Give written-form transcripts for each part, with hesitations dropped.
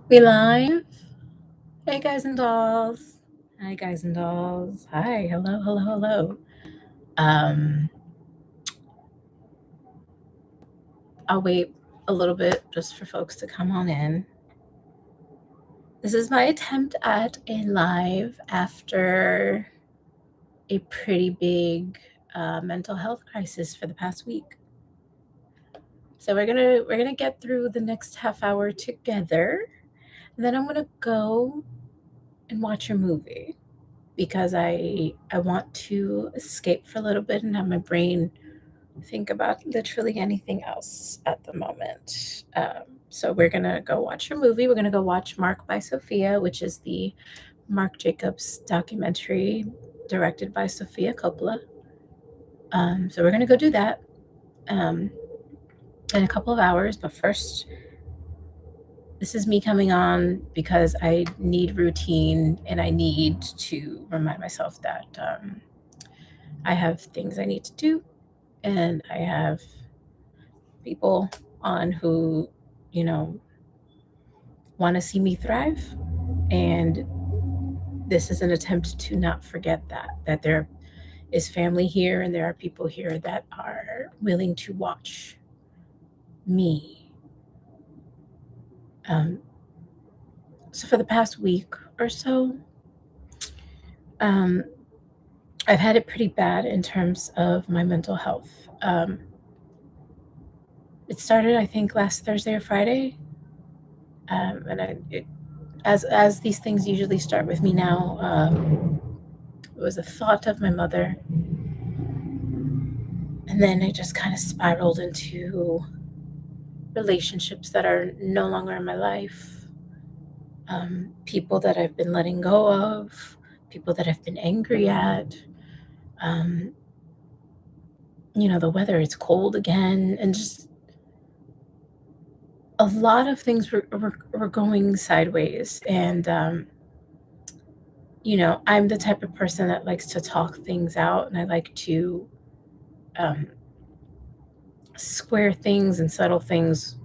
We live? Hey guys and dolls. Hi guys and dolls. Hi, hello. Um, I'll wait a little bit just for folks to come on in. This is my attempt at a live after a pretty big mental health crisis for the past week. So we're gonna get through the next half hour together. And then I'm gonna go and watch a movie because I want to escape for a little bit and have my brain think about literally anything else at the moment. So we're gonna go watch a movie. We're gonna go watch Mark by Sophia, which is the Mark Jacobs documentary directed by Sofia Coppola. So we're gonna go do that in a couple of hours. But first, this is me coming on because I need routine and I need to remind myself that I have things I need to do and I have people on who, you know, want to see me thrive. And this is an attempt to not forget that there is family here and there are people here that are willing to watch me. Um, so for the past week or so, um, I've had it pretty bad in terms of my mental health. It started, I think, last Thursday or Friday, as these things usually start with me now. It was a thought of my mother, and then it just kind of spiraled into relationships that are no longer in my life, people that I've been letting go of, people that I've been angry at. Um, the weather, it's cold again, and just a lot of things were going sideways. And, I'm the type of person that likes to talk things out, and I like to um, square things and settle things,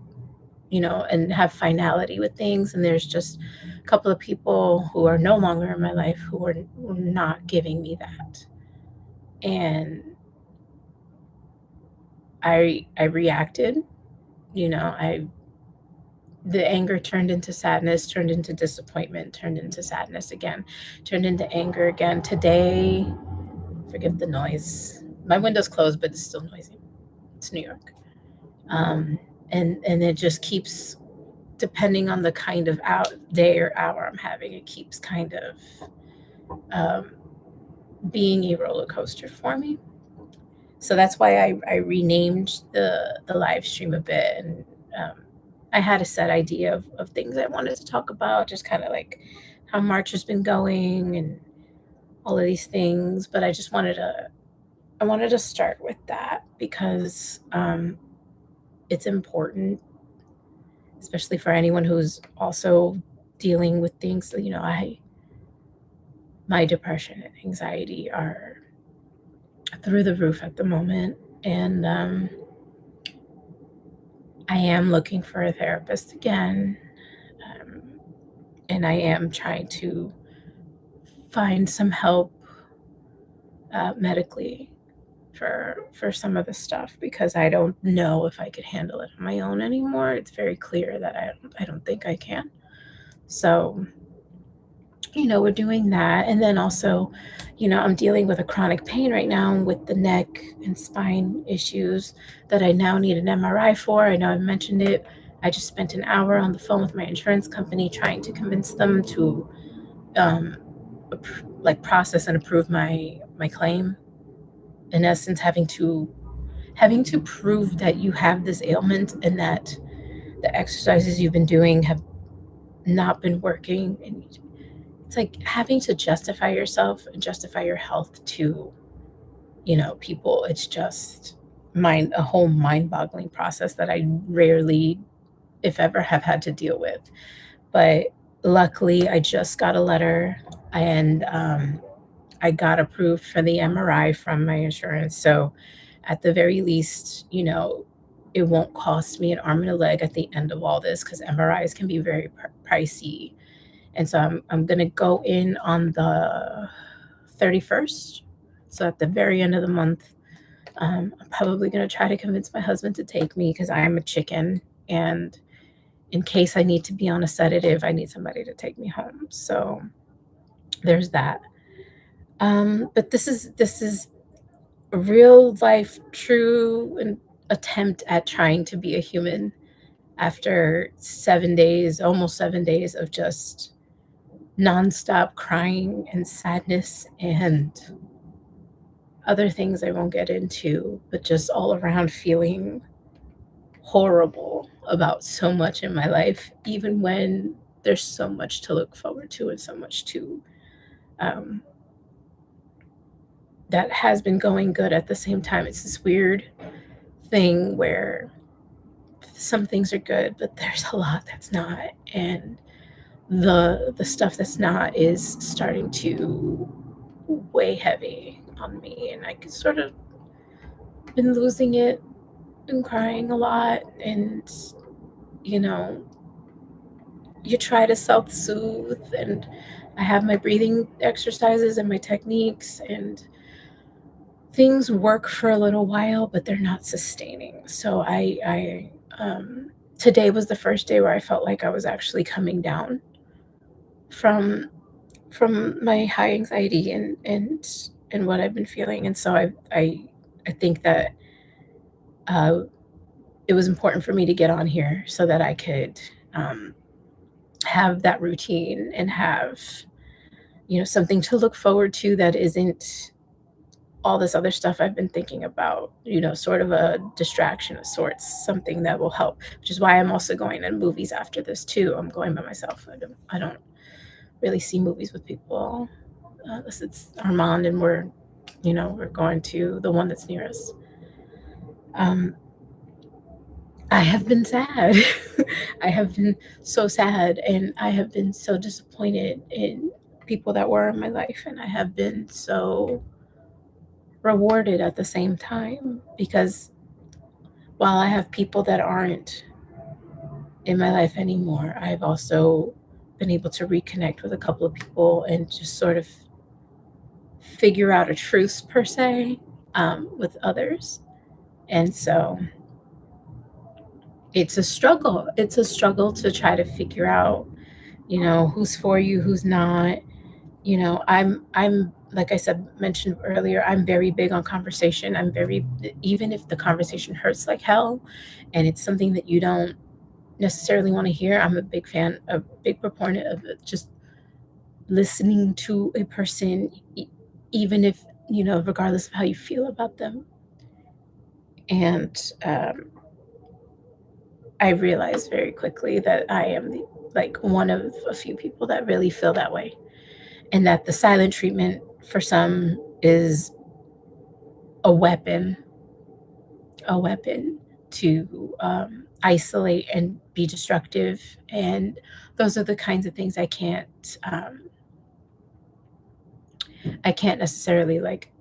and have finality with things. And there's just a couple of people who are no longer in my life who are not giving me that. And I reacted, I the anger turned into sadness, turned into disappointment, turned into sadness again, turned into anger again. Today, forgive the noise. My window's closed, but it's still noisy. It's New York. Um, and it just keeps, depending on the kind of day or hour I'm having, it keeps kind of being a roller coaster for me. So that's why I renamed the live stream a bit. And um, I had a set idea of things I wanted to talk about, just kind of like how March has been going and all of these things. But I wanted to start with that because it's important, especially for anyone who's also dealing with things. My depression and anxiety are through the roof at the moment, and I am looking for a therapist again, um, and I am trying to find some help medically for some of the stuff because I don't know if I could handle it on my own anymore. It's very clear that I don't think I can. So, we're doing that. And then also, I'm dealing with a chronic pain right now with the neck and spine issues that I now need an MRI for. I know I've mentioned it. I just spent an hour on the phone with my insurance company trying to convince them to um, process and approve my claim. In essence, having to prove that you have this ailment and that the exercises you've been doing have not been working. And it's like having to justify yourself and justify your health to, people. It's just a whole mind-boggling process that I rarely, if ever, have had to deal with. But luckily, I just got a letter, and I got approved for the MRI from my insurance. So at the very least, it won't cost me an arm and a leg at the end of all this, because MRIs can be very pricey. And so I'm gonna go in on the 31st. So at the very end of the month, I'm probably gonna try to convince my husband to take me because I am a chicken, and in case I need to be on a sedative, I need somebody to take me home. So there's that. But this is a real life, true an attempt at trying to be a human after 7 days, almost 7 days of just nonstop crying and sadness and other things I won't get into, but just all around feeling horrible about so much in my life, even when there's so much to look forward to and so much to um, that has been going good at the same time. It's this weird thing where some things are good, but there's a lot that's not, and the stuff that's not is starting to weigh heavy on me, and I could sort of been losing it and crying a lot, and you know, you try to self-soothe, and I have my breathing exercises and my techniques, and things work for a little while, but they're not sustaining. So today was the first day where I felt like I was actually coming down from my high anxiety and what I've been feeling. And so I think that uh, it was important for me to get on here so that I could um, have that routine and have something to look forward to that isn't all this other stuff I've been thinking about, sort of a distraction of sorts, something that will help, which is why I'm also going to movies after this too. I'm going by myself. I don't really see movies with people unless it's Armand and we're going to the one that's near us. Um, I have been sad. I have been so sad, and I have been so disappointed in people that were in my life, and I have been so rewarded at the same time because while I have people that aren't in my life anymore, I've also been able to reconnect with a couple of people and just sort of figure out a truce per se with others. And so it's a struggle. It's a struggle to try to figure out, who's for you, who's not. I'm like I said, mentioned earlier, I'm very big on conversation. Even if the conversation hurts like hell and it's something that you don't necessarily want to hear, I'm a big proponent of just listening to a person, even if, regardless of how you feel about them. And I realized very quickly that I am like one of a few people that really feel that way, and that the silent treatment for some is a weapon, a weapon to isolate and be destructive. And those are the kinds of things I can't necessarily like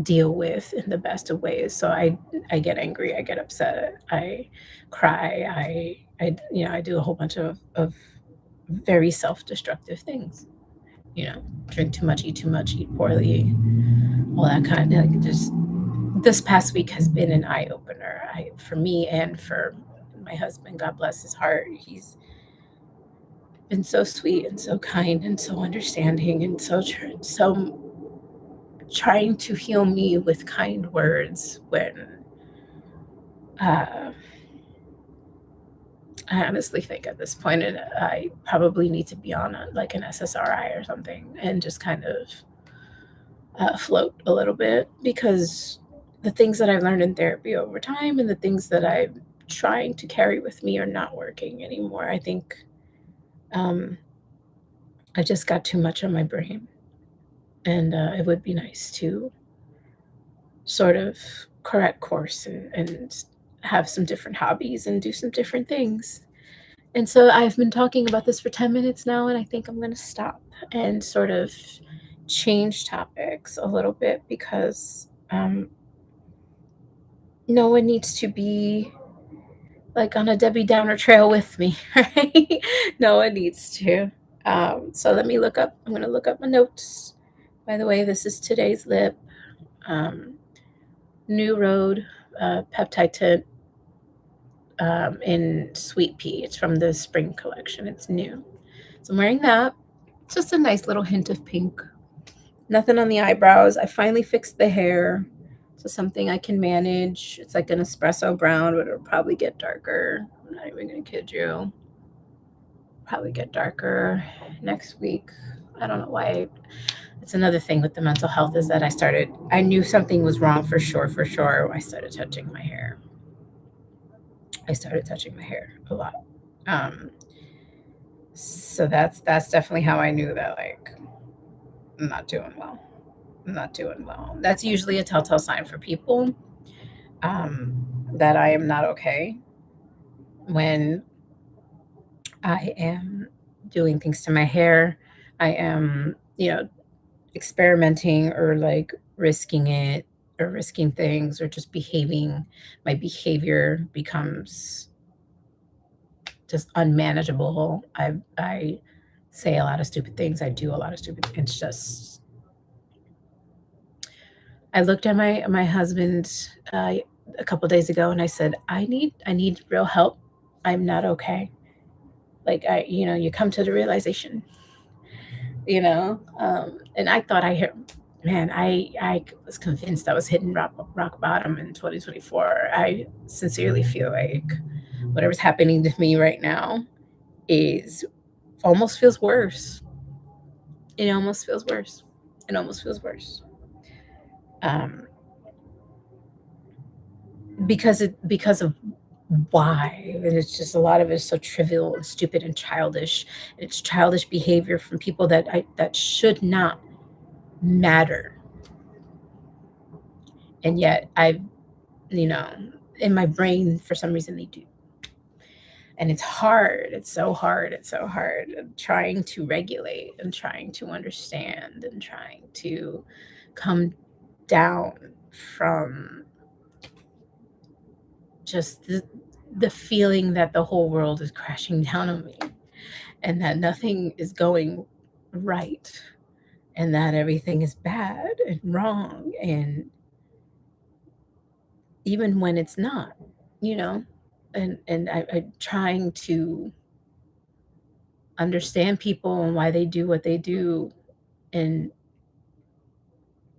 deal with in the best of ways. So I get angry, I get upset, I cry, I do a whole bunch of very self-destructive things. Drink too much, eat poorly, all that kind of like just this past week has been an eye opener. For me and for my husband, God bless his heart. He's been so sweet and so kind and so understanding and so trying to heal me with kind words when uh, I honestly think at this point I probably need to be on like an SSRI or something and just kind of float a little bit, because the things that I've learned in therapy over time and the things that I'm trying to carry with me are not working anymore. I think um, I just got too much on my brain, and it would be nice to sort of correct course and have some different hobbies and do some different things. And so I've been talking about this for 10 minutes now, and I think I'm going to stop and sort of change topics a little bit because no one needs to be like on a Debbie Downer trail with me, right? No one needs to. So let me look up. I'm going to look up my notes. By the way, this is today's lip. Um, New Road peptide tint in Sweet Pea. It's from the spring collection. It's new. So I'm wearing that. It's just a nice little hint of pink. Nothing on the eyebrows. I finally fixed the hair. So something I can manage. It's like an espresso brown, but it'll probably get darker. I'm not even going to kid you. Probably get darker next week. I don't know why. It's another thing with the mental health is that I knew something was wrong for sure. I started touching my hair. A lot. Um, so that's definitely how I knew that, like, I'm not doing well. I'm not doing well. That's usually a telltale sign for people, that I am not okay when I am doing things to my hair. I am, experimenting or like risking it or risking things or just behaving. My behavior becomes just unmanageable. I say a lot of stupid things. I do a lot of stupid. It's just. I looked at my husband a couple days ago and I said, I need real help. I'm not okay. Like you come to the realization, and I thought I hit. Man, I was convinced I was hitting rock bottom in 2024. I sincerely feel like whatever's happening to me right now is almost feels worse. It almost feels worse. It almost feels worse. Um, because of why, and it's just a lot of it is so trivial and stupid and childish, and it's childish behavior from people that should not matter, and yet you know in my brain for some reason they do. And it's hard. It's so hard trying to regulate and trying to understand and trying to come down from just the feeling that the whole world is crashing down on me and that nothing is going right and that everything is bad and wrong, and even when it's not, you know I'm trying to understand people and why they do what they do, and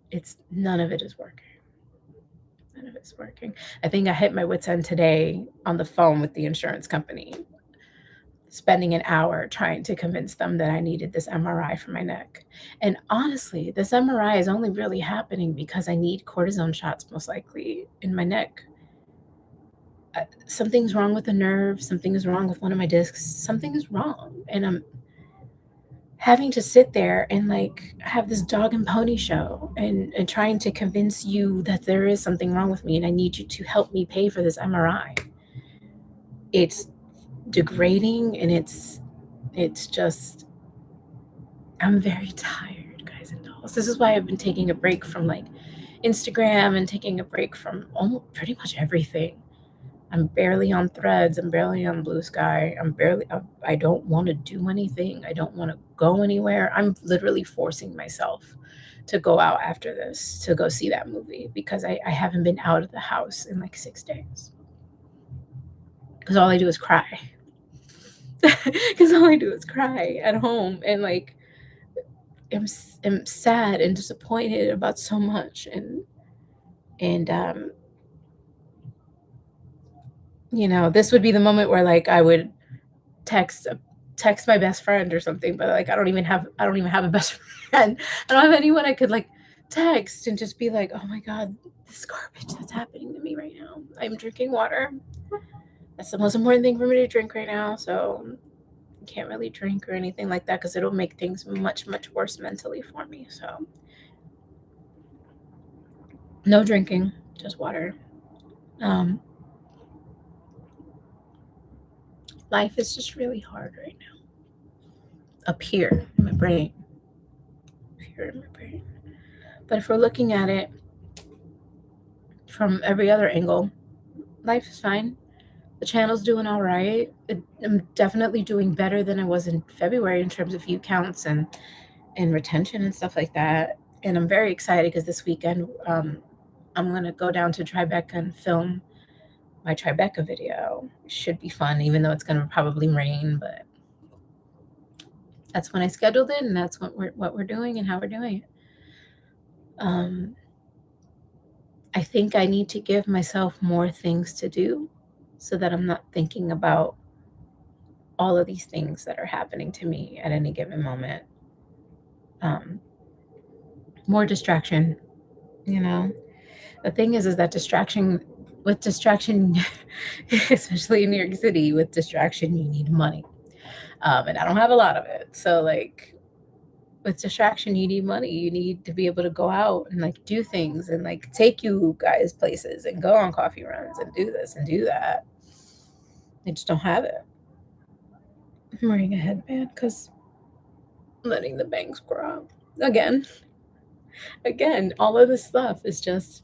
it's none of it is working. None of it's working. I think I hit my wits end today on the phone with the insurance company, spending an hour trying to convince them that I needed this MRI for my neck. And honestly, this MRI is only really happening because I need cortisone shots, most likely, in my neck. Something's wrong with the nerve. Something is wrong with one of my discs. Something is wrong. And I'm having to sit there and like have this dog and pony show and trying to convince you that there is something wrong with me and I need you to help me pay for this MRI. It's degrading, and it's just, I'm very tired, guys and dolls. This is why I've been taking a break from like Instagram and taking a break from almost pretty much everything. I'm barely on Threads. I'm barely on Blue Sky. I don't want to do anything. I don't want to go anywhere. I'm literally forcing myself to go out after this to go see that movie because I haven't been out of the house in like 6 days. Because all I do is cry. Because all I do is cry at home and like am sad and disappointed about so much, and this would be the moment where like I would text text my best friend or something, but like I don't even have a best friend. I don't have anyone I could like text and just be like, oh my god, this garbage that's happening to me right now. I'm drinking water. That's the most important thing for me to drink right now. So I can't really drink or anything like that because it'll make things much worse mentally for me. So no drinking, just water. Life is just really hard right now. Up here in my brain. But if we're looking at it from every other angle, life is fine. The channel's doing all right. I'm definitely doing better than I was in February in terms of view counts and retention and stuff like that. And I'm very excited because this weekend I'm going to go down to Tribeca and film my Tribeca video. It should be fun, even though it's going to probably rain, but that's when I scheduled it, and that's what we're doing and how we're doing it. I think I need to give myself more things to do so that I'm not thinking about all of these things that are happening to me at any given moment. More distraction, you know. The thing is that distraction, especially in New York City, with distraction, you need money. And I don't have a lot of it. So like with distraction, you need money. You need to be able to go out and like do things and like take you guys places and go on coffee runs and do this and do that. I just don't have it. I'm wearing a headband because I'm letting the bangs grow. Again, all of this stuff is just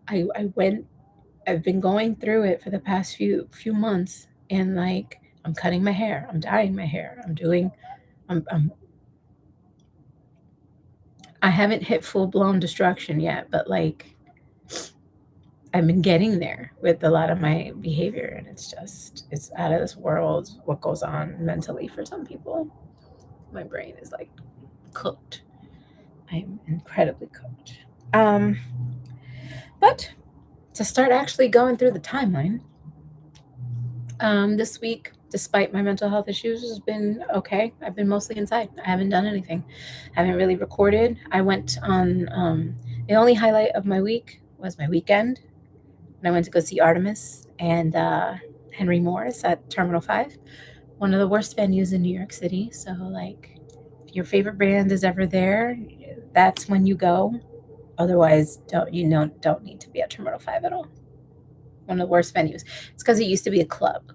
I've been going through it for the past few months, and like I'm cutting my hair, I'm dyeing my hair, I haven't hit full-blown destruction yet, but like I've been getting there with a lot of my behavior, and it's out of this world what goes on mentally for some people. My brain is like cooked. I'm incredibly cooked. But to start actually going through the timeline, this week, despite my mental health issues, has been okay. I've been mostly inside. I haven't done anything. I haven't really recorded. I went on, the only highlight of my week was my weekend. And I went to go see Artemis and Henry Morris at Terminal 5, one of the worst venues in New York City. So, like, if your favorite band is ever there, that's when you go. Otherwise, don't need to be at Terminal 5 at all. One of the worst venues. It's because it used to be a club.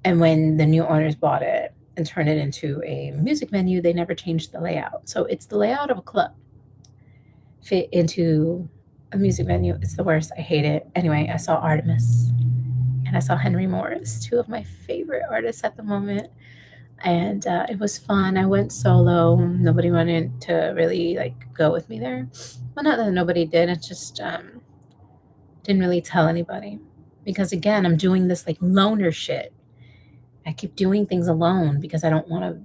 And when the new owners bought it and turned it into a music venue, they never changed the layout. So it's the layout of a club fit into a music venue. It's the worst. I hate it. Anyway, I saw Artemis and I saw Henry Morris, two of my favorite artists at the moment. And it was fun. I went solo. Nobody wanted to really like go with me there. Well, not that nobody did. It just didn't really tell anybody. Because again, I'm doing this like loner shit. I keep doing things alone because I don't want to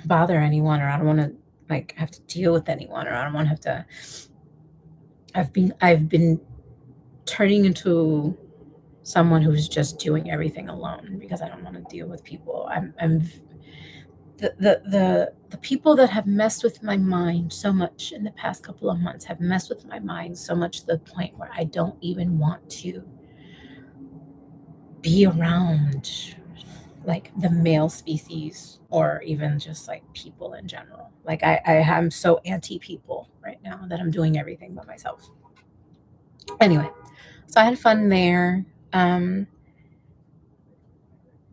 bother anyone, or I don't want to like have to deal with anyone, or I don't want to have to. I've been turning into someone who's just doing everything alone because I don't want to deal with people. I'm the people that have messed with my mind so much in the past couple of months have messed with my mind so much to the point where I don't even want to be around like the male species or even just like people in general. Like I am so anti people right now that I'm doing everything by myself. Anyway, so I had fun there.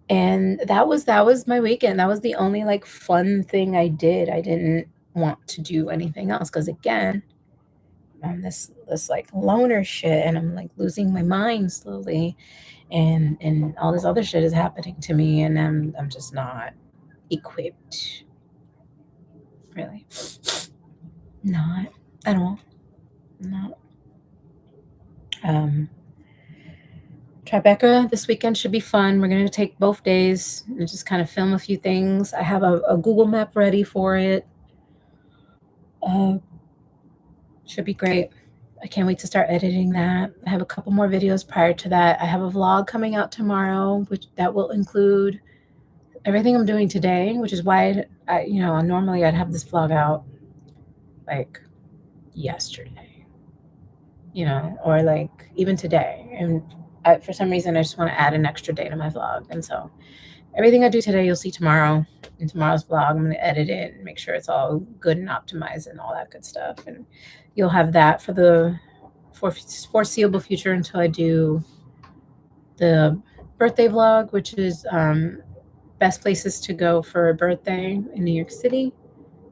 And that was my weekend. That was the only like fun thing I did. I didn't want to do anything else because again, I'm this like loner shit, and I'm like losing my mind slowly, and all this other shit is happening to me, and I'm just not equipped. Really, not at all. Not. Tribeca this weekend should be fun. We're going to take both days and just kind of film a few things. I have a Google map ready for it. Should be great. I can't wait to start editing that. I have a couple more videos prior to that. I have a vlog coming out tomorrow, which that will include everything I'm doing today, which is why normally I'd have this vlog out like yesterday, or like even today. And for some reason, I just want to add an extra day to my vlog. And so everything I do today, you'll see tomorrow in tomorrow's vlog. I'm going to edit it and make sure it's all good and optimized and all that good stuff. And you'll have that for the foreseeable future until I do the birthday vlog, which is best places to go for a birthday in New York City.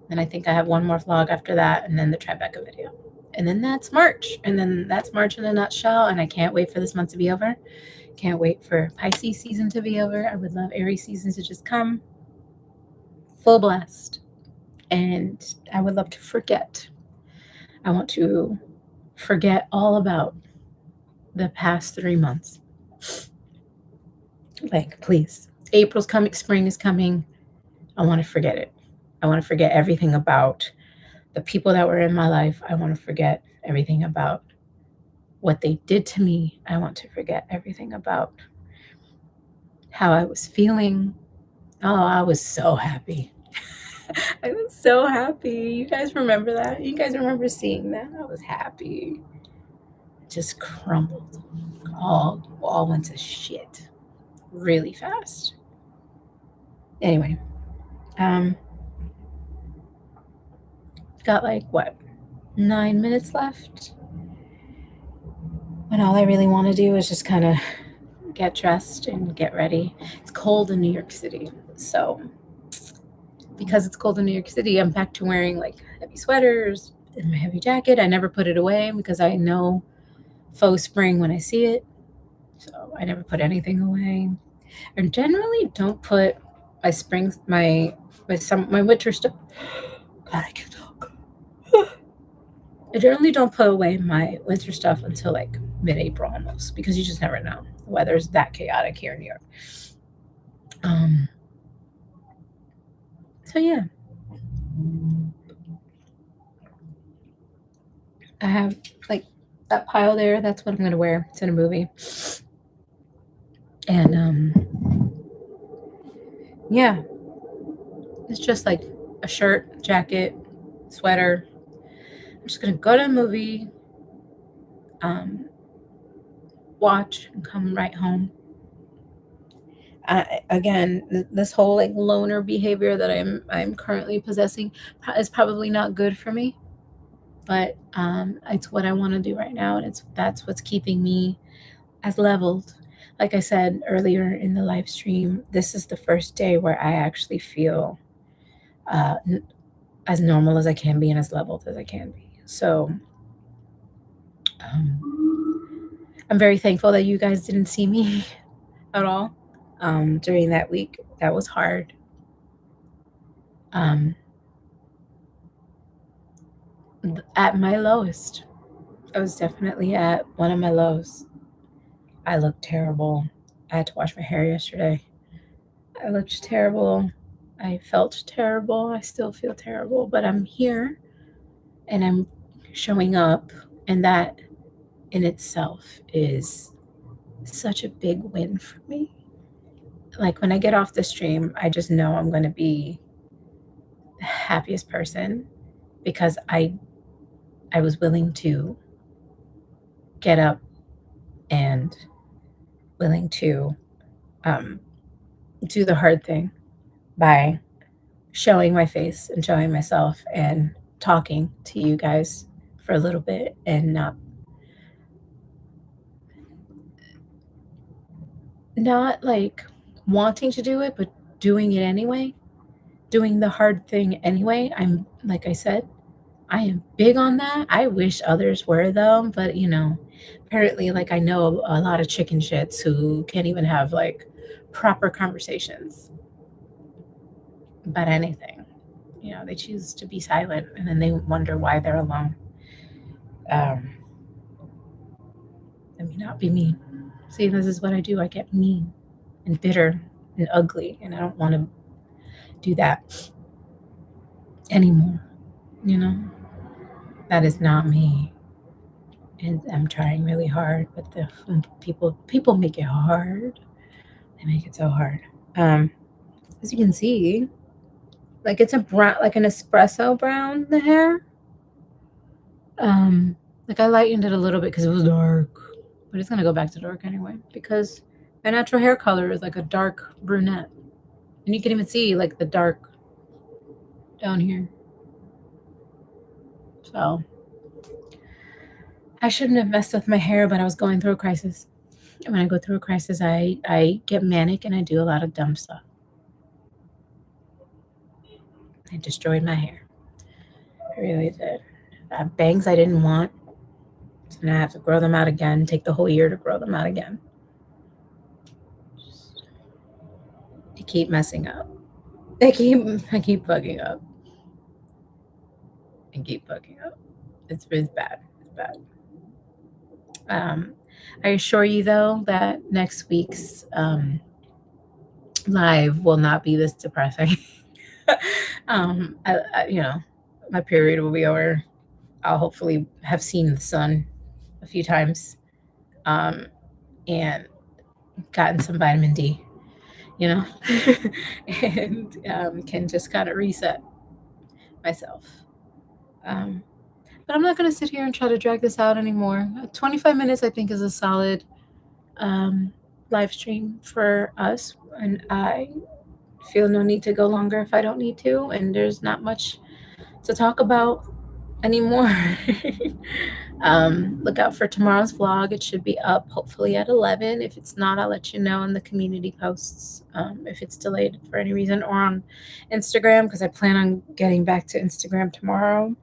And I think I have one more vlog after that, and then the Tribeca video. And then that's March. And then that's March in a nutshell. And I can't wait for this month to be over. Can't wait for Pisces season to be over. I would love Aries season to just come full blast. And I would love to forget. I want to forget all about the past 3 months. Like, please. April's coming, spring is coming. I want to forget it. I want to forget everything about the people that were in my life. I want to forget everything about what they did to me. I want to forget everything about how I was feeling. Oh, I was so happy. I was so happy. You guys remember that? You guys remember seeing that? I was happy. Just crumbled. All went to shit really fast. Anyway, got like what, 9 minutes left, and all I really want to do is just kind of get dressed and get ready. It's cold in New York City, so because it's cold in New York City, I'm back to wearing like heavy sweaters and my heavy jacket. I never put it away because I know faux spring when I see it, so I never put anything away. I generally don't put my springs, my winter stuff. God, I can't talk. I generally don't put away my winter stuff until like mid-April almost, because you just never know. The weather's that chaotic here in New York. So yeah, I have like that pile there. That's what I'm gonna wear. It's in a movie, and yeah, it's just like a shirt, jacket, sweater. I'm just gonna go to a movie, watch, and come right home. Again, this whole like loner behavior that I'm currently possessing is probably not good for me, but it's what I want to do right now, and that's what's keeping me as leveled. Like I said earlier in the live stream, this is the first day where I actually feel as normal as I can be and as leveled as I can be. So I'm very thankful that you guys didn't see me at all during that week. That was hard. At my lowest, I was definitely at one of my lows. I looked terrible. I had to wash my hair yesterday. I looked terrible. I felt terrible. I still feel terrible, but I'm here and I'm showing up, and that in itself is such a big win for me. Like when I get off the stream, I just know I'm going to be the happiest person because I was willing to get up and willing to do the hard thing by showing my face and showing myself and talking to you guys for a little bit, and not like wanting to do it, but doing it anyway, doing the hard thing anyway. I'm, like I said, I am big on that. I wish others were though, but apparently, like, I know a lot of chicken shits who can't even have like proper conversations about anything. They choose to be silent, and then they wonder why they're alone. Let me not be mean. See, this is what I do. I get mean and bitter and ugly, and I don't want to do that anymore. That is not me, and I'm trying really hard. But the people make it hard. They make it so hard. As you can see, like it's a brown, like an espresso brown. The hair. Like I lightened it a little bit because it was dark, but it's gonna go back to dark anyway because my natural hair color is like a dark brunette, and you can even see like the dark down here. So I shouldn't have messed with my hair, but I was going through a crisis. And when I go through a crisis, I get manic and I do a lot of dumb stuff. I destroyed my hair. I really did. I have bangs I didn't want, so now I have to grow them out again. Take the whole year to grow them out again. keep messing up. I keep bugging up and keep bugging up. It's bad. It's bad. I assure you though that next week's live will not be this depressing. You know, my period will be over. I'll hopefully have seen the sun a few times, and gotten some vitamin D, you know, and can just kind of reset myself. But I'm not going to sit here and try to drag this out anymore. 25 minutes, I think, is a solid live stream for us. And I feel no need to go longer if I don't need to. And there's not much to talk about anymore. Look out for tomorrow's vlog. It should be up hopefully at 11. If it's not, I'll let you know in the community posts if it's delayed for any reason, or on Instagram, because I plan on getting back to Instagram tomorrow.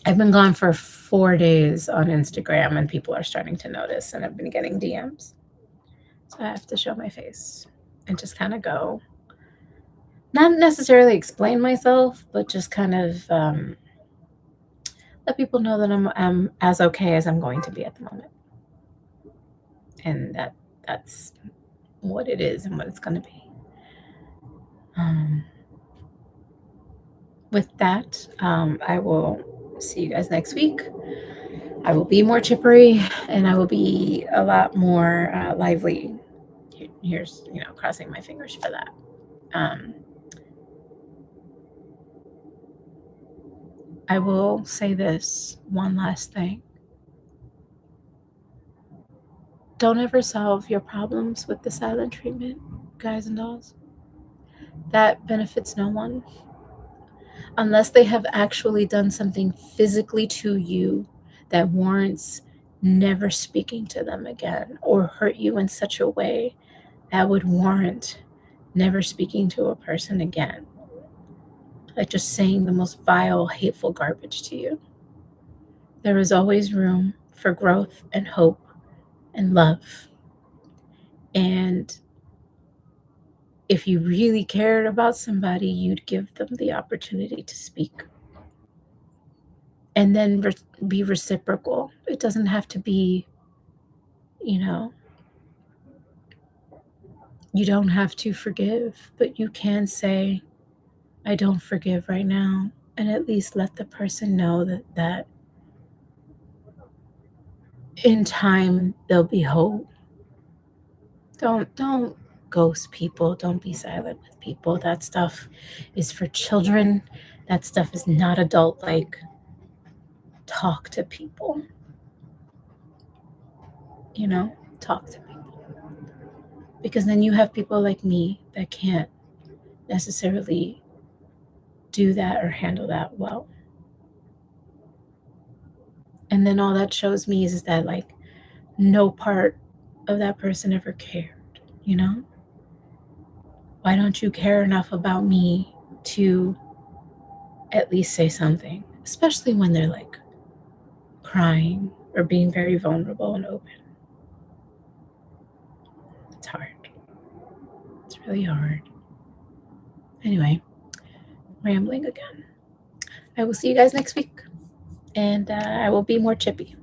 I've been gone for 4 days on Instagram, and people are starting to notice, and I've been getting DMs. So I have to show my face and just kind of go, not necessarily explain myself, but just kind of let people know that I'm as okay as I'm going to be at the moment. And that's what it is and what it's going to be. With that, I will see you guys next week. I will be more chippery, and I will be a lot more lively. Here's, crossing my fingers for that. I will say this one last thing. Don't ever solve your problems with the silent treatment, guys and dolls. That benefits no one. Unless they have actually done something physically to you that warrants never speaking to them again, or hurt you in such a way that would warrant never speaking to a person again. Like just saying the most vile, hateful garbage to you. There is always room for growth and hope and love. And if you really cared about somebody, you'd give them the opportunity to speak. And then be reciprocal. It doesn't have to be, you don't have to forgive, but you can say, I don't forgive right now. And at least let the person know that in time there'll be hope. Don't ghost people. Don't be silent with people. That stuff is for children. That stuff is not adult-like. Talk to people. Talk to people. Because then you have people like me that can't necessarily do that or handle that well. And then all that shows me is that, like, no part of that person ever cared, Why don't you care enough about me to at least say something, especially when they're like crying or being very vulnerable and open? It's hard. It's really hard. Anyway, rambling again. I will see you guys next week, and I will be more chippy.